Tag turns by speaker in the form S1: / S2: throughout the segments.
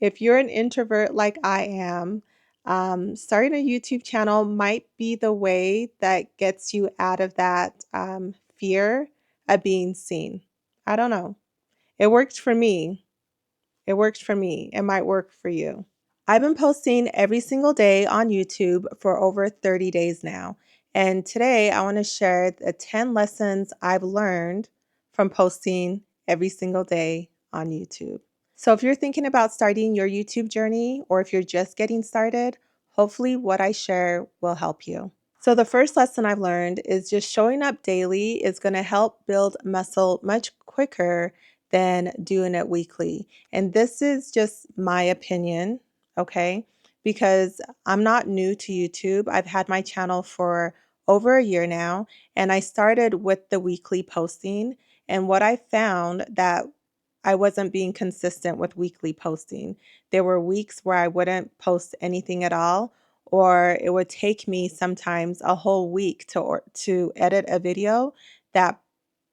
S1: If you're an introvert like I am, starting a YouTube channel might be the way that gets you out of that fear of being seen. I don't know. It worked for me. It worked for me. It might work for you. I've been posting every single day on YouTube for over 30 days now. And today I want to share the 10 lessons I've learned from posting every single day on YouTube. So if you're thinking about starting your YouTube journey, or if you're just getting started, hopefully what I share will help you. So the first lesson I've learned is just showing up daily is going to help build muscle much quicker than doing it weekly. And this is just my opinion, okay? Because I'm not new to YouTube. I've had my channel for over a year now, and I started with the weekly posting. And what I found that I wasn't being consistent with weekly posting. There were weeks where I wouldn't post anything at all, or it would take me sometimes a whole week to edit a video that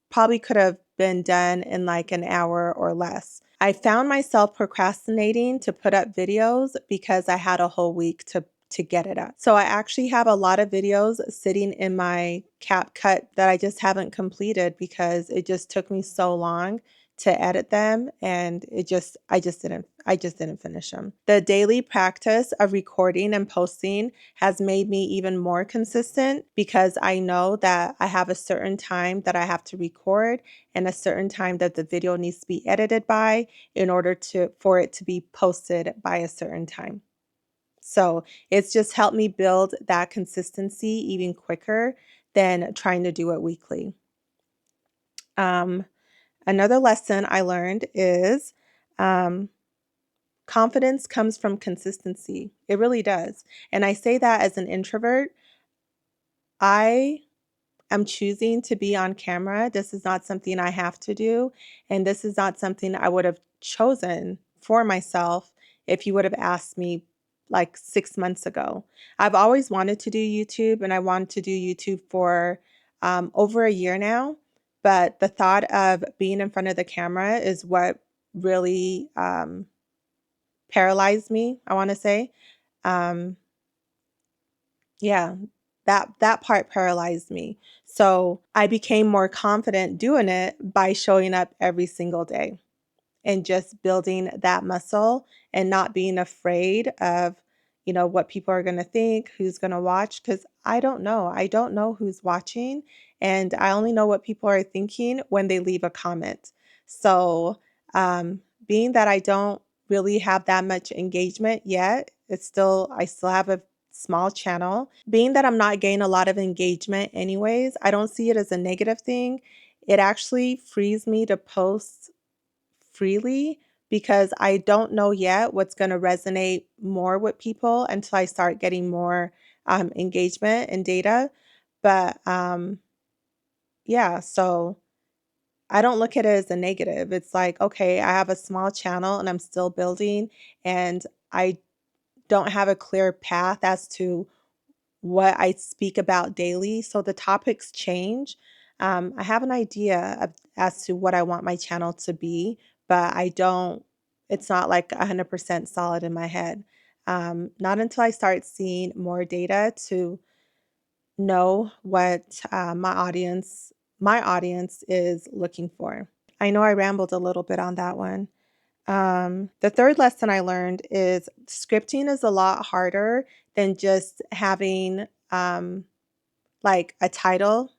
S1: probably could have been done in like an hour or less. I found myself procrastinating to put up videos because I had a whole week to get it up. So I actually have a lot of videos sitting in my CapCut that I just haven't completed because it just took me so long to edit them, and I just didn't finish them. The daily practice of recording and posting has made me even more consistent because I know that I have a certain time that I have to record and a certain time that the video needs to be edited by in order for it to be posted by a certain time. So it's just helped me build that consistency even quicker than trying to do it weekly. Um, Another lesson I learned is um, confidence comes from consistency. It really does. And I say that as an introvert. I am choosing to be on camera. This is not something I have to do. And this is not something I would have chosen for myself if you would have asked me like 6 months ago. I've always wanted to do YouTube, and I wanted to do YouTube for over a year now. But the thought of being in front of the camera is what really paralyzed me, I want to say. Um, yeah, that part paralyzed me. So I became more confident doing it by showing up every single day and just building that muscle and not being afraid of, what people are going to think, who's going to watch, because I don't know. I don't know who's watching, and I only know what people are thinking when they leave a comment. So, being that I don't really have that much engagement yet, I still have a small channel. Being that I'm not getting a lot of engagement anyways, I don't see it as a negative thing. It actually frees me to post freely because I don't know yet what's going to resonate more with people until I start getting more engagement and data. But yeah, so I don't look at it as a negative. It's like, okay, I have a small channel and I'm still building, and I don't have a clear path as to what I speak about daily. So the topics change. I have an idea as to what I want my channel to be, but it's not like 100% solid in my head. Not until I start seeing more data to know what my audience is looking for. I know I rambled a little bit on that one. The third lesson I learned is scripting is a lot harder than just having like a title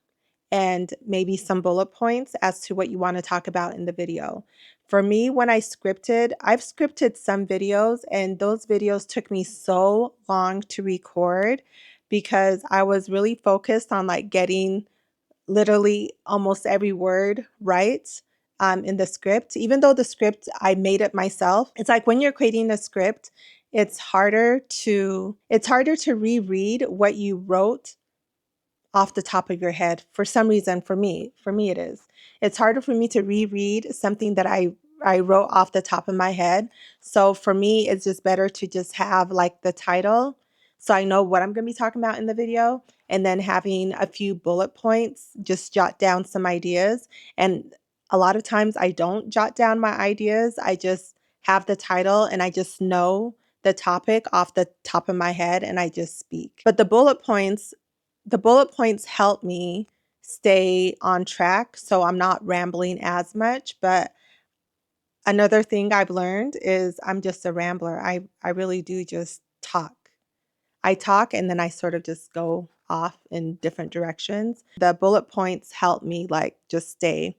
S1: and maybe some bullet points as to what you want to talk about in the video. For me, when I've scripted some videos, and those videos took me so long to record because I was really focused on like getting literally almost every word right in the script. Even though the script, I made it myself. It's like when you're creating a script, it's harder to reread what you wrote off the top of your head. For some reason, for me it is. It's harder for me to reread something that I wrote off the top of my head. So for me, it's just better to just have like the title so I know what I'm going to be talking about in the video, and then having a few bullet points, just jot down some ideas. And a lot of times I don't jot down my ideas. I just have the title and I just know the topic off the top of my head and I just speak. But the bullet points help me stay on track so I'm not rambling as much. But another thing I've learned is I'm just a rambler. I really do just talk. I talk and then I sort of just go off in different directions. The bullet points help me like just stay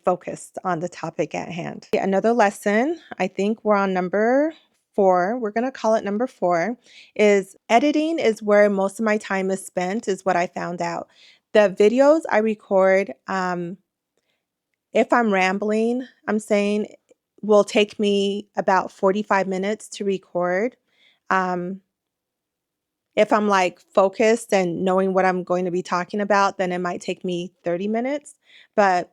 S1: focused on the topic at hand. Another lesson, I think we're on number 4. We're going to call it number 4, is editing is where most of my time is spent, is what I found out. The videos I record, if I'm rambling, I'm saying will take me about 45 minutes to record. Um, if I'm like focused and knowing what I'm going to be talking about, then it might take me 30 minutes. But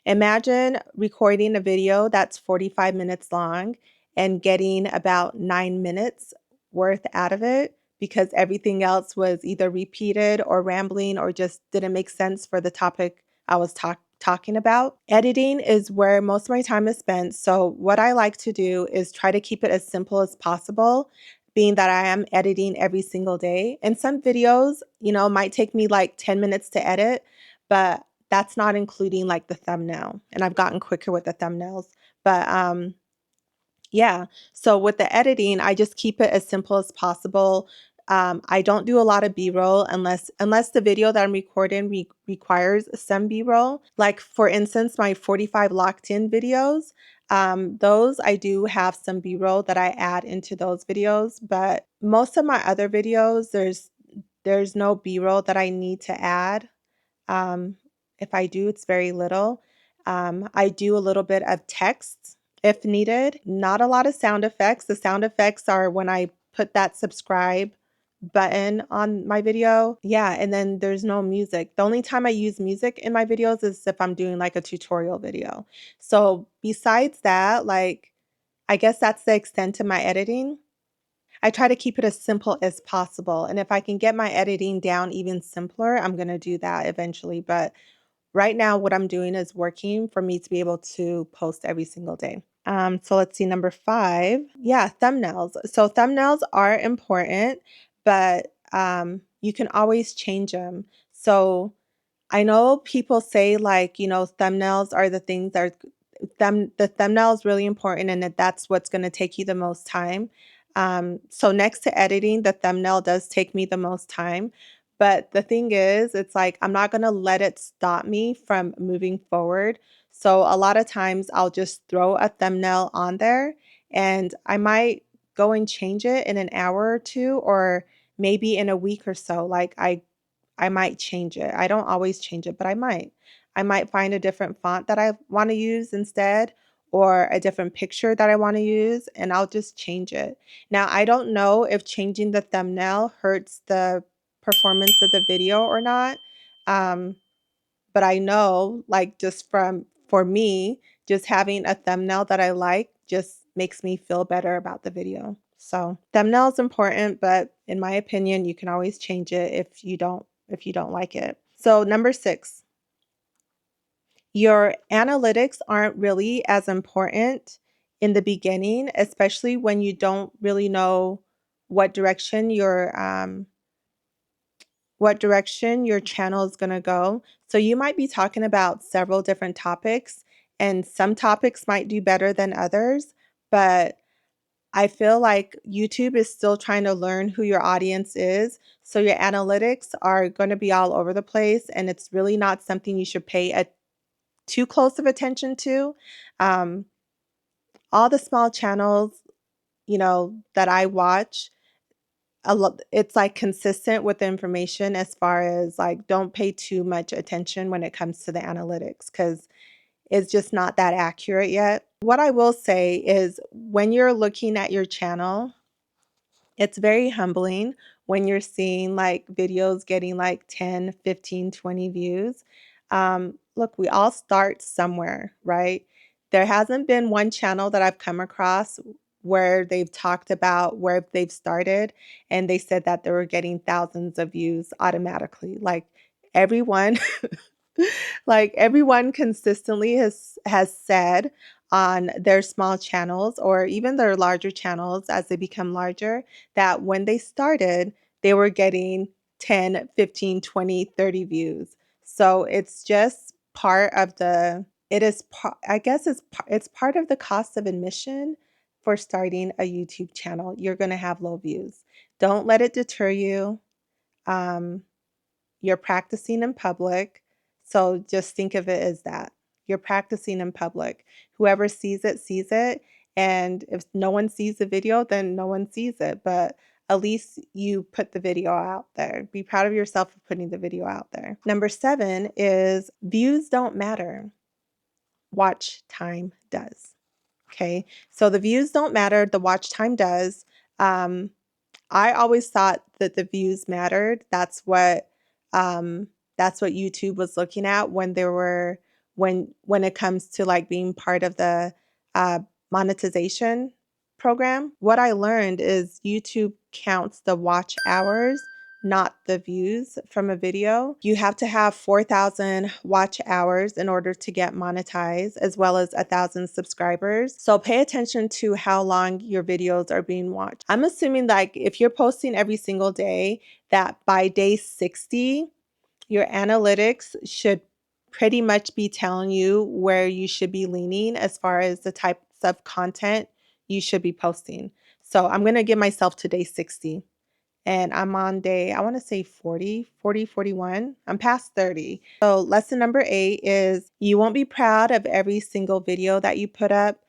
S1: imagine recording a video that's 45 minutes long and getting about 9 minutes worth out of it because everything else was either repeated or rambling or just didn't make sense for the topic I was talking about. Editing is where most of my time is spent. So, what I like to do is try to keep it as simple as possible, being that I am editing every single day. And some videos, might take me like 10 minutes to edit, but that's not including like the thumbnail. And I've gotten quicker with the thumbnails. But yeah. So with the editing, I just keep it as simple as possible. I don't do a lot of B-roll unless the video that I'm recording requires some B-roll. Like for instance, my 45 locked in videos, those I do have some B-roll that I add into those videos. But most of my other videos, there's no B-roll that I need to add. Um, if I do, it's very little. I do a little bit of text if needed, not a lot of sound effects. The sound effects are when I put that subscribe button on my video. Yeah, and then there's no music. The only time I use music in my videos is if I'm doing like a tutorial video. So besides that, like, I guess that's the extent of my editing. I try to keep it as simple as possible. And if I can get my editing down even simpler, I'm going to do that eventually. But right now, what I'm doing is working for me to be able to post every single day. So let's see, number 5. Yeah, thumbnails. So thumbnails are important, but you can always change them. So I know people say like, thumbnails are the things that are the thumbnail is really important and that's what's going to take you the most time. So next to editing, the thumbnail does take me the most time. But the thing is, it's like I'm not going to let it stop me from moving forward. So a lot of times I'll just throw a thumbnail on there and I might go and change it in an hour or two or maybe in a week or so. Like I might change it. I don't always change it, but I might. I might find a different font that I want to use instead or a different picture that I want to use and I'll just change it. Now, I don't know if changing the thumbnail hurts the performance of the video or not. Um, but I know like just for me, just having a thumbnail that I like just makes me feel better about the video. So, thumbnail is important, but in my opinion, you can always change it if you don't like it. So, number 6, your analytics aren't really as important in the beginning, especially when you don't really know what direction your channel is going to go. So you might be talking about several different topics, and some topics might do better than others, but I feel like YouTube is still trying to learn who your audience is. So your analytics are going to be all over the place, and it's really not something you should pay too close of attention to. Um, all the small channels, that I watch, it's like consistent with the information as far as like don't pay too much attention when it comes to the analytics because it's just not that accurate yet. What I will say is when you're looking at your channel, it's very humbling when you're seeing like videos getting like 10, 15, 20 views. Look, we all start somewhere, right? There hasn't been one channel that I've come across where they've talked about where they've started and they said that they were getting thousands of views automatically. Like everyone like everyone consistently has said on their small channels or even their larger channels as they become larger, that when they started, they were getting 10, 15, 20, 30 views. So it's just part of the it is part I guess it's part of the cost of admission for starting a YouTube channel. You're going to have low views. Don't let it deter you. Um, you're practicing in public. So just think of it as that. You're practicing in public. Whoever sees it, sees it. And if no one sees the video, then no one sees it. But at least you put the video out there. Be proud of yourself for putting the video out there. Number 7 is views don't matter. Watch time does. Okay. So the views don't matter. The watch time does. Um, I always thought that the views mattered. That's what YouTube was looking at when there were when it comes to like being part of the uh, monetization program. What I learned is YouTube counts the watch hours, not the views from a video. You have to have 4,000 watch hours in order to get monetized, as well as 1,000 subscribers. So pay attention to how long your videos are being watched. I'm assuming like if you're posting every single day, that by day 60, your analytics should pretty much be telling you where you should be leaning as far as the types of content you should be posting. So I'm going to give myself to day 60 and I'm on day, I want to say 40, 41. I'm past 30. So lesson number 8 is you won't be proud of every single video that you put up,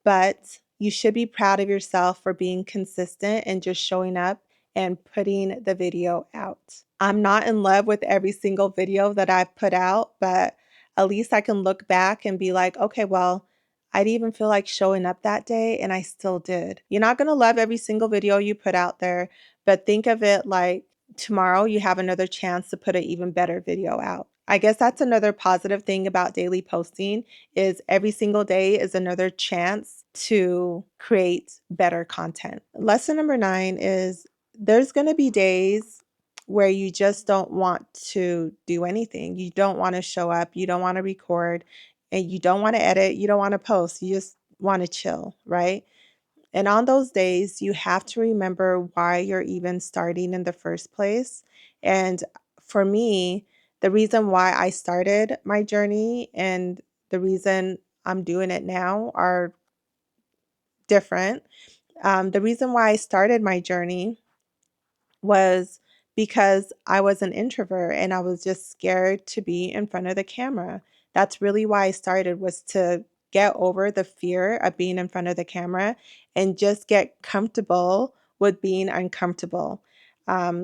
S1: but you should be proud of yourself for being consistent and just showing up and putting the video out. I'm not in love with every single video that I've put out, but at least I can look back and be like, okay, well, I didn't even feel like showing up that day and I still did. You're not going to love every single video you put out there, but think of it like tomorrow you have another chance to put an even better video out. I guess that's another positive thing about daily posting is every single day is another chance to create better content. Lesson number 9 is there's going to be days where you just don't want to do anything. You don't want to show up, you don't want to record, and you don't want to edit, you don't want to post. You just want to chill, right? And on those days, you have to remember why you're even starting in the first place. And for me, the reason why I started my journey and the reason I'm doing it now are different. The reason why I started my journey was because I was an introvert and I was just scared to be in front of the camera. That's really why I started, was to get over the fear of being in front of the camera and just get comfortable with being uncomfortable.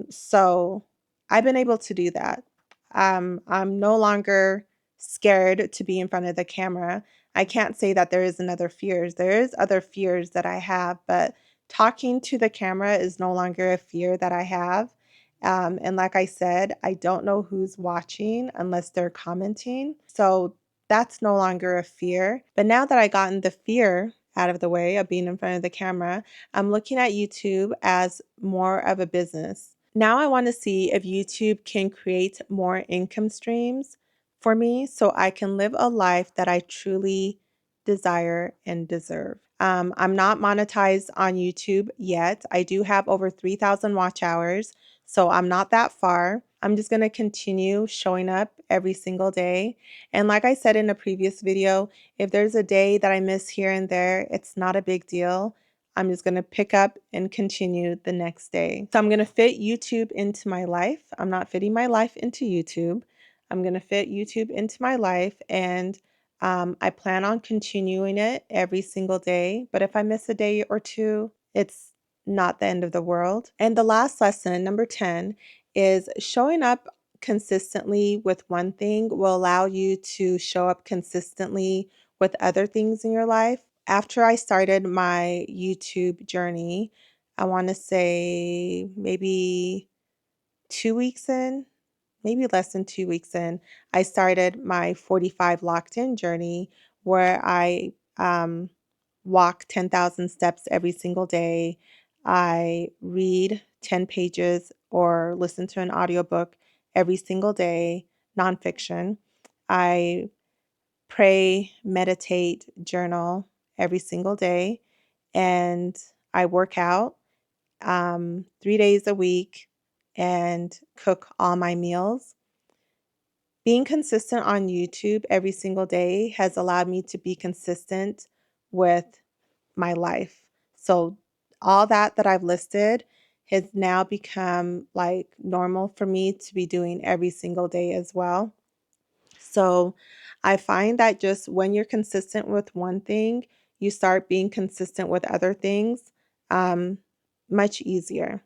S1: So I've been able to do that. I'm no longer scared to be in front of the camera. I can't say that there isn't other fears. There is other fears that I have, but talking to the camera is no longer a fear that I have. And like I said, I don't know who's watching unless they're commenting. So that's no longer a fear. But now that I gotten the fear out of the way of being in front of the camera, I'm looking at YouTube as more of a business. Now I want to see if YouTube can create more income streams for me so I can live a life that I truly desire and deserve. I'm not monetized on YouTube yet. I do have over 3,000 watch hours, so I'm not that far. I'm just going to continue showing up every single day. And like I said in a previous video, if there's a day that I miss here and there, it's not a big deal. I'm just going to pick up and continue the next day. So I'm going to fit YouTube into my life. I'm not fitting my life into YouTube. I'm going to fit YouTube into my life, and I plan on continuing it every single day. But if I miss a day or two, it's not the end of the world. And the last lesson, number 10, is showing up consistently with one thing will allow you to show up consistently with other things in your life. After I started my YouTube journey, I want to say maybe 2 weeks in, maybe less than 2 weeks in, I started my 45 locked in journey where I walk 10,000 steps every single day. I read 10 pages or listen to an audiobook every single day, nonfiction. I pray, meditate, journal every single day, and I work out 3 days a week and cook all my meals. Being consistent on YouTube every single day has allowed me to be consistent with my life. So all that I've listed has now become like normal for me to be doing every single day as well. So I find that just when you're consistent with one thing, you start being consistent with other things um, much easier.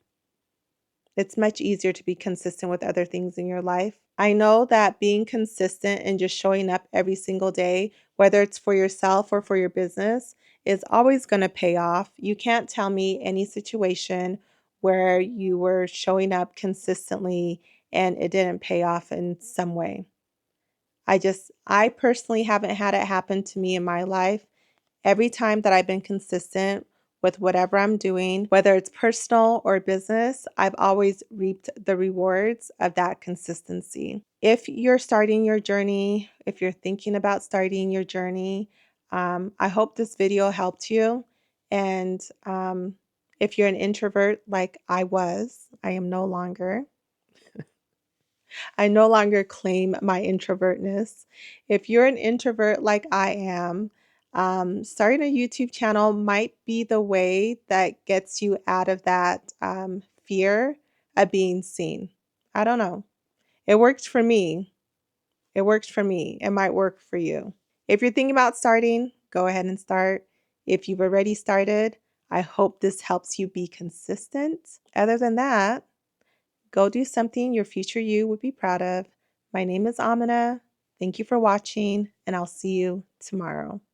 S1: It's much easier to be consistent with other things in your life. I know that being consistent and just showing up every single day, whether it's for yourself or for your business, is always going to pay off. You can't tell me any situation where you were showing up consistently and it didn't pay off in some way. I personally haven't had it happen to me in my life. Every time that I've been consistent with whatever I'm doing, whether it's personal or business, I've always reaped the rewards of that consistency. If you're starting your journey, if you're thinking about starting your journey, I hope this video helped you. And if you're an introvert like I am no longer. I no longer claim my introvertness. If you're an introvert like I am, starting a YouTube channel might be the way that gets you out of that fear of being seen. I don't know. It worked for me. It worked for me. It might work for you. If you're thinking about starting, go ahead and start. If you've already started, I hope this helps you be consistent. Other than that, go do something your future you would be proud of. My name is Amina. Thank you for watching, and I'll see you tomorrow.